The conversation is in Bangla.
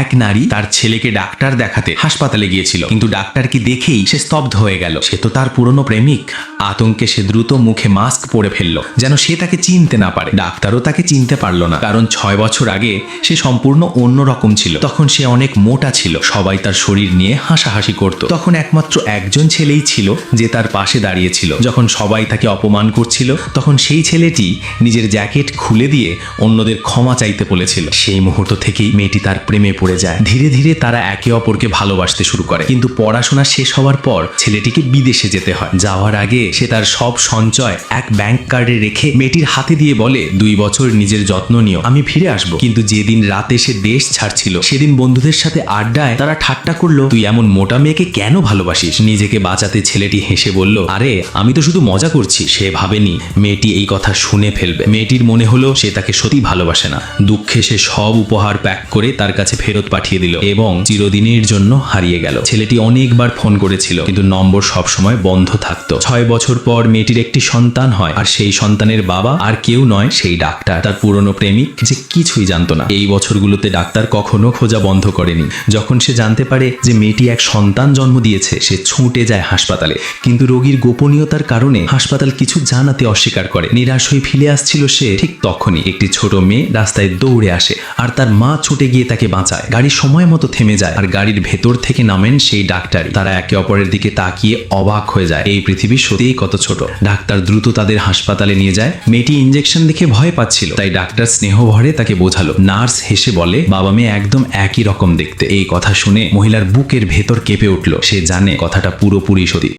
এক নারী তার ছেলেকে ডাক্তার দেখাতে হাসপাতালে গিয়েছিল, কিন্তু ডাক্তারকে দেখেই সে স্তব্ধ হয়ে গেল। সে তো তার পুরনো প্রেমিক। আতঙ্কে সে দ্রুত মুখে মাস্ক পরে ফেললো, যেন সে তাকে চিনতে না পারে। ডাক্তারও তাকে চিনতে পারলো না, কারণ 6 বছর আগে সে সম্পূর্ণ অন্যরকম ছিল। তখন সে অনেক মোটা ছিল, সবাই তার শরীর নিয়ে হাসাহাসি করত। তখন একমাত্র একজন ছেলেই ছিল যে তার পাশে দাঁড়িয়েছিল। যখন সবাই তাকে অপমান করছিল, তখন সেই ছেলেটি নিজের জ্যাকেট খুলে দিয়ে অন্যদের ক্ষমা চাইতে বলেছিল। সেই মুহূর্ত থেকেই মেয়েটি তার প্রেমে পড়ে যায়। ধীরে ধীরে তারা একে অপরকে ভালোবাসতে শুরু করে। কিন্তু পড়াশোনা শেষ হওয়ার পর ছেলেটিকে বিদেশে যেতে হয়। যাওয়ার আগে সে তার সব সঞ্চয় এক ব্যাংক কার্ডে রেখে মেয়েটির হাতে দিয়ে বলে, 2 বছর নিজের যত্ন নিও, আমি ফিরে আসবো। কিন্তু যেদিন রাতে সে দেশ ছাড়ছিল, সেদিন বন্ধুদের সাথে আড্ডায় তারা ঠাট্টা করলো, তুই এমন মোটা মেয়েকে কেন ভালোবাসিস? নিজেকে বাঁচাতে ছেলেটি হেসে বলল, আরে আমি তো শুধু মজা করছি। সে ভাবেনি মেয়েটি এই কথা শুনে ফেলবে। মেয়েটির মনে হলো সে তাকে সত্যি ভালোবাসে না। দুঃখে সে সব উপহার প্যাক করে তার কাছে ফেরত পাঠিয়ে দিল এবং চিরদিনের জন্য হারিয়ে গেল। ছেলেটি অনেকবার ফোন করেছিল, কিন্তু নম্বর সবসময় বন্ধ থাকতো। 6 বছর পর মেয়েটির একটি সন্তান হয়, আর সেই সন্তানের বাবা আর কেউ নয়, সেই ডাক্তার, তার পুরনো প্রেমিক, যে কিছুই জানতো না। এই বছরগুলোতে ডাক্তার কখনো খোঁজা বন্ধ করেনি। যখন সে জানতে পারে যে মেয়েটি এক সন্তান জন্ম দিয়েছে, সে ছুটে যায় হাসপাতালে। কিন্তু রোগীর গোপনীয়তার কারণে হাসপাতাল কিছু জানাতে অস্বীকার করে। নিরাশ হয়ে ফিরে আসছিল সে, ঠিক তখনই একটি ছোট মেয়ে রাস্তায় দৌড়ে আসে, আর তার মা ছুটে গিয়ে তাকে বাঁচায়। গাড়ি সময় মতো থেমে যায়, আর গাড়ির ভেতর থেকে নামেন সেই ডাক্তারই। তারা একে অপরের দিকে তাকিয়ে অবাক হয়ে যায়, এই পৃথিবী সত্যিই কত ছোট। ডাক্তার দ্রুত তাদের হাসপাতালে নিয়ে যায়। মেয়েটি ইঞ্জেকশন দেখে ভয় পাচ্ছিল, তাই ডাক্তার স্নেহ ভরে তাকে বোঝালো। নার্স হেসে বলে, বাবা মেয়ে একদম একই রকম দেখতে। এই কথা শুনে মহিলার বুকের ভেতর কেঁপে উঠল। সে জানে কথাটা পুরোপুরি সত্যি।